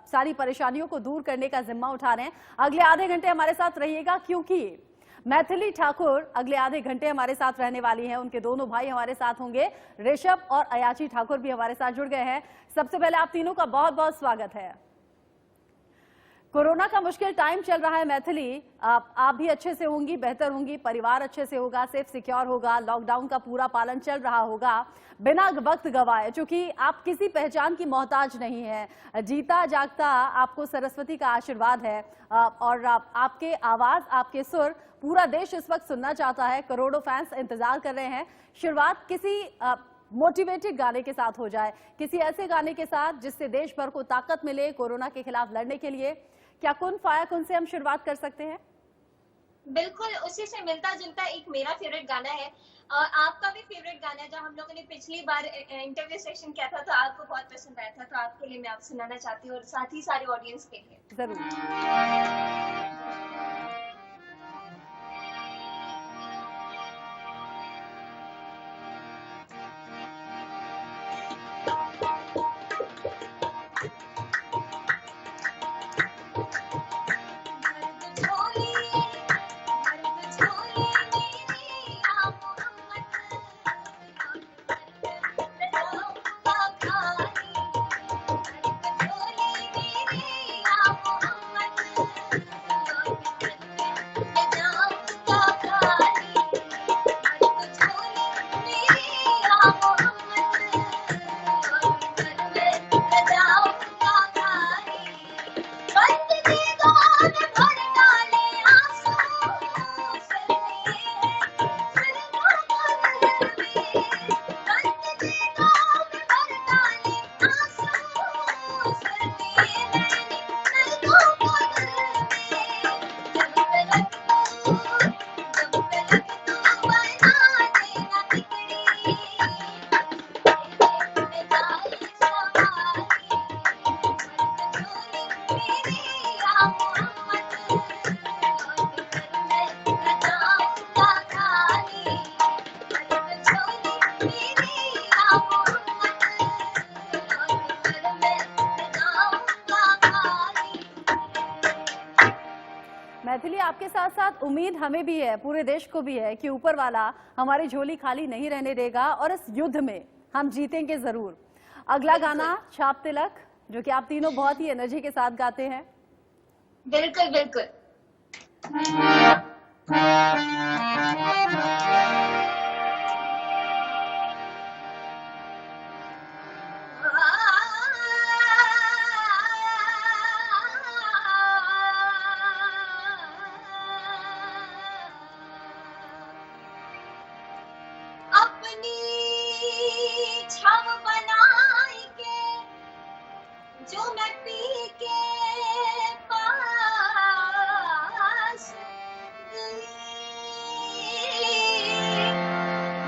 सारी परेशानियों को दूर करने का जिम्मा उठा रहे हैं। अगले आधे घंटे हमारे साथ रहिएगा, क्योंकि मैथिली ठाकुर अगले आधे घंटे हमारे साथ रहने वाली हैं। उनके दोनों भाई हमारे साथ होंगे, ऋषभ और अयाची ठाकुर भी हमारे साथ जुड़ गए हैं। सबसे पहले आप तीनों का बहुत बहुत स्वागत है। कोरोना का मुश्किल टाइम चल रहा है मैथिली, आप भी अच्छे से होंगी, बेहतर होंगी, परिवार अच्छे से होगा, सेफ सिक्योर होगा, लॉकडाउन का पूरा पालन चल रहा होगा बिना वक्त गवाए, क्योंकि आप किसी पहचान की मोहताज नहीं है। जीता जागता आपको सरस्वती का आशीर्वाद है और आपके आवाज, आपके सुर पूरा देश इस वक्त सुनना चाहता है। करोड़ों फैंस इंतजार कर रहे हैं। शुरुआत किसी मोटिवेटेड गाने के साथ हो जाए, किसी ऐसे गाने के साथ जिससे देश भर को ताकत मिले कोरोना के खिलाफ लड़ने के लिए। क्या कुन फाया कुन से हम शुरुआत कर सकते हैं? बिल्कुल, उसी से मिलता जुलता एक मेरा फेवरेट गाना है और आपका भी फेवरेट गाना है, जो हम लोगों ने पिछली बार इंटरव्यू सेशन किया था तो आपको बहुत पसंद आया था, तो आपके लिए मैं आप सुनाना चाहती हूँ और साथ ही सारे ऑडियंस के लिए। जरूर। मैथिली, आपके साथ साथ उम्मीद हमें भी है, पूरे देश को भी है कि ऊपर वाला हमारी झोली खाली नहीं रहने देगा और इस युद्ध में हम जीतेंगे जरूर। अगला गाना छाप तिलक, जो कि आप तीनों बहुत ही एनर्जी के साथ गाते हैं। बिल्कुल बिल्कुल।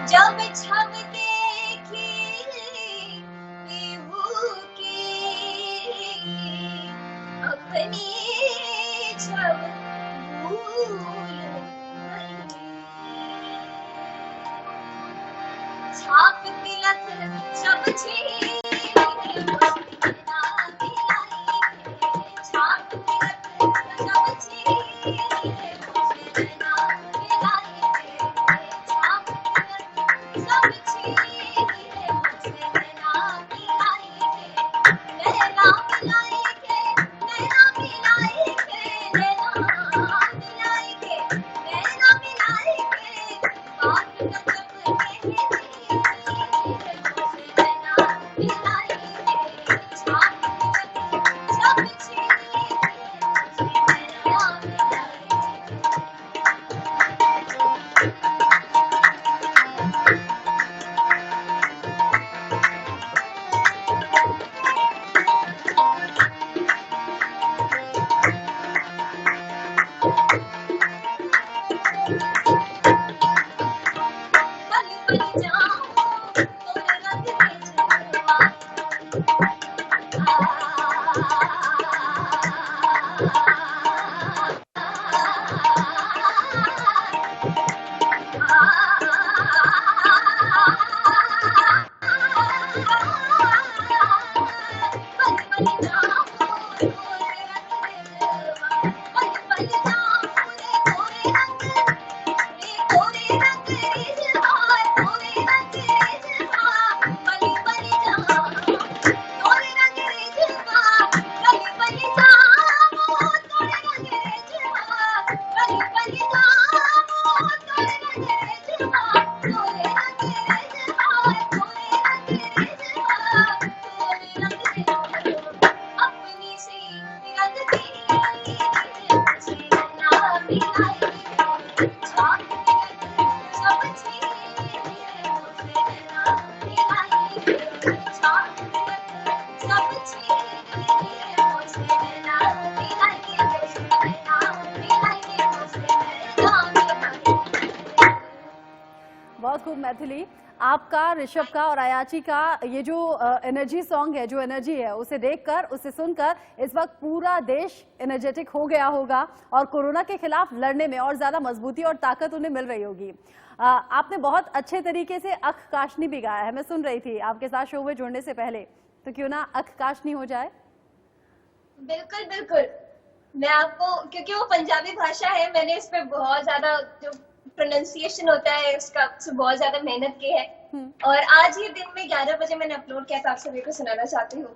जब छब देखी पीहू की अपनी छब भूल छाप तिलक सब छीन छाप तिलक सब छीन बहुत खूब मैथिली। आपका, ऋषभ का और अयाची का ये जो एनर्जी सॉन्ग है, जो एनर्जी है, उसे देखकर, उसे सुनकर इस वक्त पूरा देश एनर्जेटिक हो गया होगा और कोरोना के खिलाफ लड़ने में और ज्यादा मजबूती और ताकत उन्हें मिल रही होगी। आपने बहुत अच्छे तरीके से अख काशनी भी गाया है, मैं सुन रही थी आपके साथ शो में जुड़ने से पहले, तो क्यों ना अख काशनी हो जाए। बिल्कुल बिल्कुल, मैं आपको, क्योंकि वो पंजाबी भाषा है, मैंने इस पे बहुत ज्यादा जो प्रोनाउंसिएशन होता है उसका बहुत ज्यादा मेहनत की है और आज ही दिन में 11 बजे मैंने अपलोड किया था, आप सभी को सुनाना चाहती हूँ।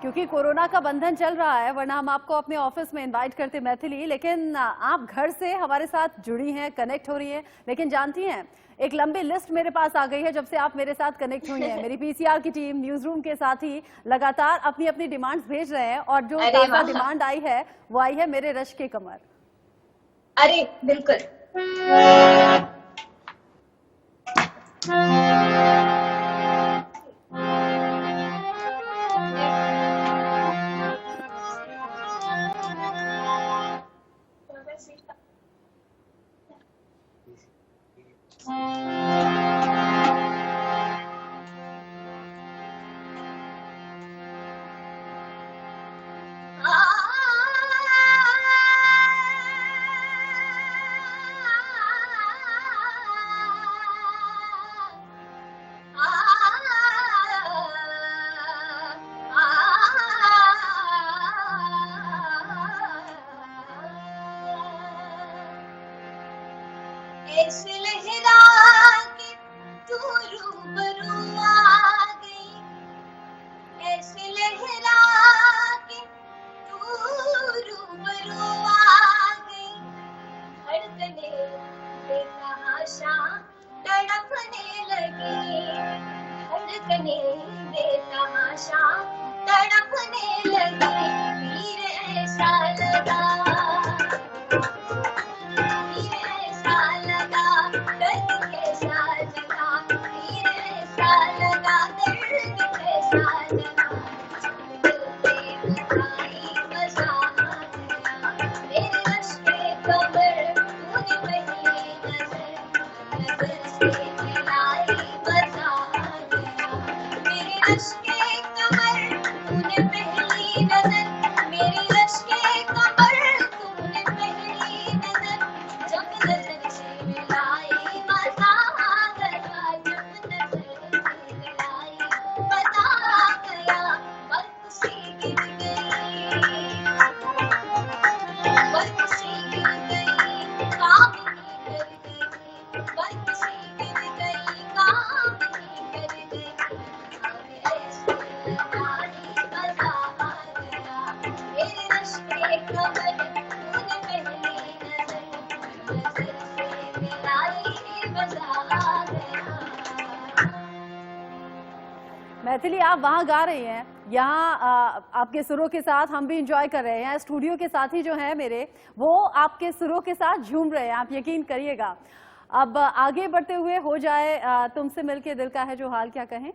क्योंकि कोरोना का बंधन चल रहा है, वरना हम आपको अपने ऑफिस में इनवाइट करते मैथिली, लेकिन आप घर से हमारे साथ जुड़ी हैं, कनेक्ट हो रही हैं। लेकिन जानती हैं, एक लंबी लिस्ट मेरे पास आ गई है जब से आप मेरे साथ कनेक्ट हुई हैं। मेरी पीसीआर की टीम, न्यूज रूम के साथ ही लगातार अपनी अपनी डिमांड्स भेज रहे हैं और जो ताजा डिमांड आई है वो आई है मेरे रश के कमर। अरे बिल्कुल, ऐसे लहरा के तू रूबरू आ गई, ऐसे लहरा के तू रूबरू आ गई, धड़कने बेतहाशा तड़पने लगी, धड़कने बेतहाशा तड़पने लगी, तीर ऐसा लगा, मैथिली आप वहाँ गा रही हैं, यहाँ आपके सुरों के साथ हम भी इंजॉय कर रहे हैं। स्टूडियो के साथी जो हैं मेरे, वो आपके सुरों के साथ झूम रहे हैं, आप यकीन करिएगा। अब आगे बढ़ते हुए हो जाए तुमसे मिलके दिल का है जो हाल क्या कहें,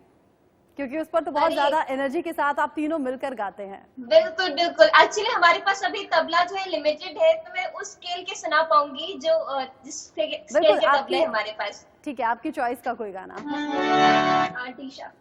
क्योंकि उस पर तो बहुत ज्यादा एनर्जी के साथ आप तीनों मिलकर गाते हैं। बिल्कुल बिल्कुल, एक्चुअली हमारे पास अभी तबला जो है लिमिटेड है, तो मैं उस स्केल के सुना पाऊंगी जो जिस स्केल के तबले है हमारे पास। ठीक है, आपकी चॉइस का कोई गाना। आटीशा।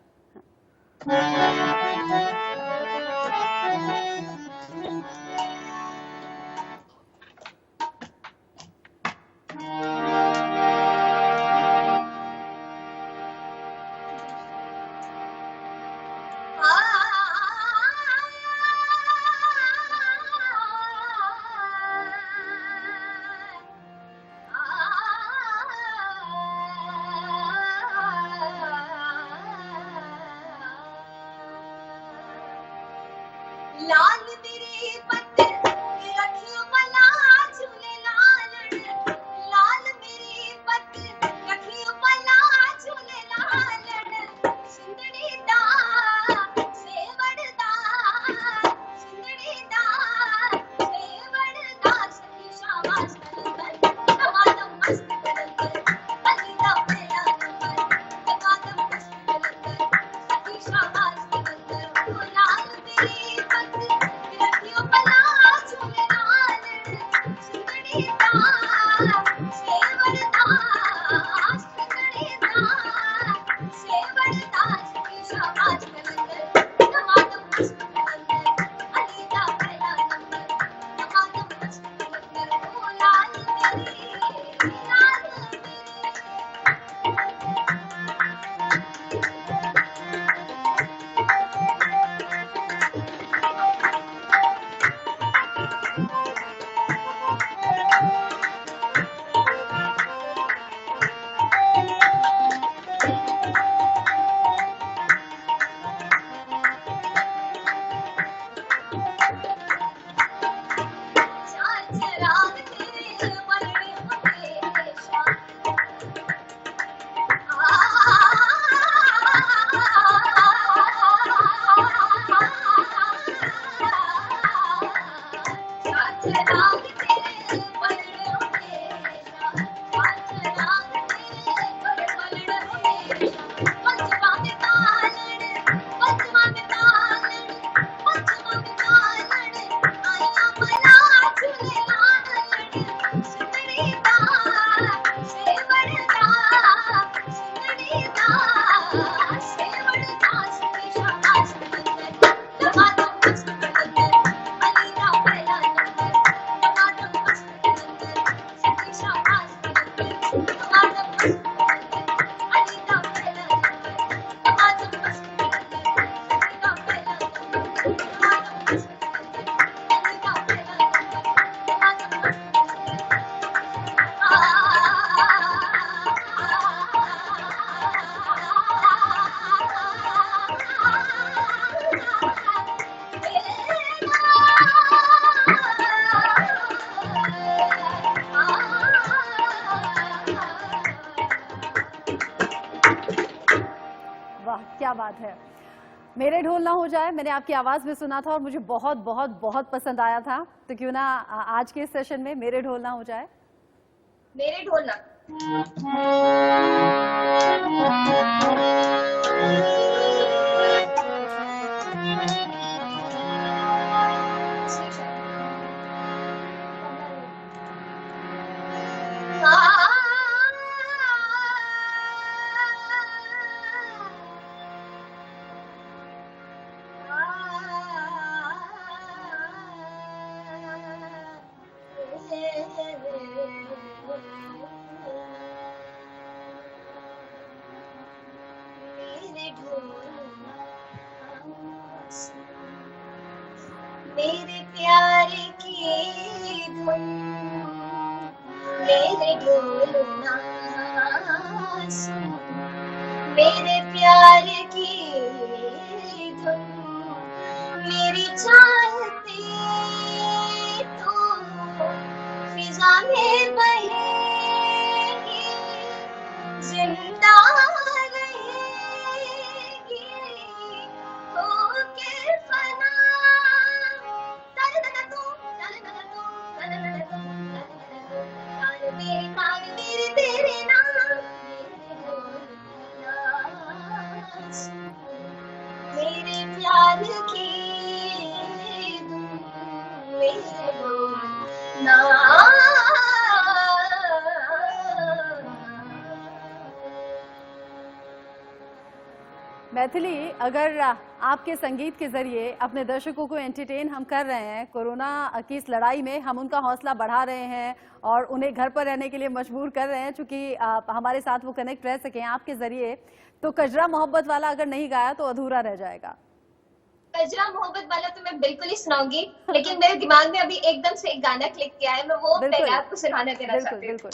लाल तेरे पत्ते रखियो भला झूले लालड़, लाल मेरे पत्ते रखियो भला झूले लालड़, सुंदरी दा सेवड़दा, सुंदरी दा सेवड़दा, सखी शाबाश कलंदर तमाम मस्त कलंदर, अलीदा मेरा नंबर तमाम मस्त कलंदर, सखी शाबाश कलंदर, ओ लाल मेरे रखियो भला झूले लालड़, सुंदरी दा सेवड़दा, सुंदरी दा सेवड़दा, सखी शाबाश कलंदर तमाम मस्त कलंदर, अलीदा मेरा नंबर तमाम मस्त कलंदर, ओ लाल मेरी लाल चराग तेरे बलड़े हमेशा, चराग तेरे बलड़े हमेशा, चराग तेरे बलड़े हमेशा, पंचमा में तालड़, पंचमा में तालड़, पंचमा में तालड़, आया भला झूले लालड़, सुंदरी दा सेवड़दा, सुंदरी दा सेवड़दा, सखी शाबाश कलंदर तमाम मस्त कलंदर, अलीदा मेरा नंबर तमाम मस्त कलंदर, सखी शाबाश कलंदर तमाम मस्त कलंदर, अलीदा मेरा नंबर तमाम मस्त कलंदर, अलीदा मेरा नंबर तमाम मस्त कलंदर, अलीदा मेरा नंबर तमाम मस्त वाह, क्या बात है। मेरे ढोल ना हो जाए मैंने आपकी आवाज में सुना था और मुझे बहुत बहुत बहुत पसंद आया था, तो क्यों ना आज के इस सेशन में मेरे ढोल ना हो जाए। मेरे ढोलना। मेरे प्यार की धुन, मेरे ढोलना सुन, मेरे प्यार की धुन, मेरी चाहती तो फिजा में बहेगी, जिंदा रहेगी, मैथिली, अगर आपके संगीत के जरिए अपने दर्शकों को एंटरटेन हम कर रहे हैं, कोरोना की इस लड़ाई में हम उनका हौसला बढ़ा रहे हैं और उन्हें घर पर रहने के लिए मजबूर कर रहे हैं, चूंकि हमारे साथ वो कनेक्ट रह सकें आपके जरिए, तो कजरा मोहब्बत वाला अगर नहीं गाया तो अधूरा रह जाएगा। कजरा मोहब्बत वाला तो मैं बिल्कुल ही सुनाऊंगी, लेकिन मेरे दिमाग में अभी एकदम से एक गाना क्लिक किया है, मैं वो पहले आपको सुनाना देना चाहती हूँ। बिल्कुल।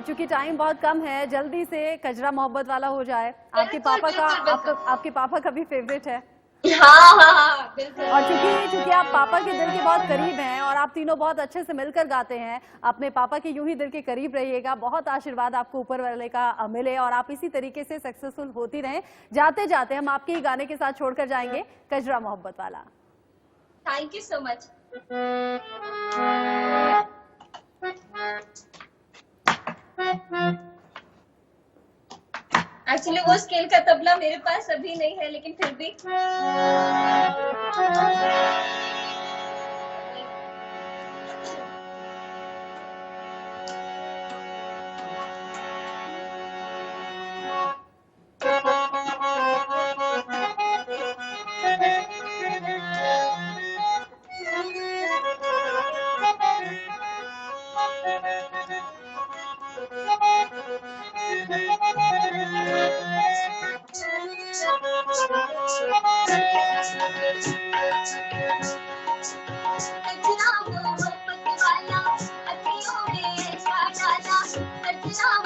चूंकि टाइम बहुत कम है, जल्दी से कजरा मोहब्बत वाला हो जाए। आपके पापा का भी फेवरेट है। हाँ, बिल्कुल। और चूंकि आप पापा के दिल के बहुत करीब हैं और आप तीनों बहुत अच्छे से मिलकर गाते हैं, अपने पापा के यूं ही दिल के करीब रहिएगा। बहुत आशीर्वाद आपको ऊपर वाले का मिले और आप इसी तरीके से सक्सेसफुल होती रहें। जाते जाते हम आपके ही गाने के साथ छोड़कर जाएंगे, कजरा मोहब्बत वाला। Thank you so much. Actually वो स्केल का तबला मेरे पास अभी नहीं है, लेकिन फिर भी अखियों में ऐसा डाला, अखियां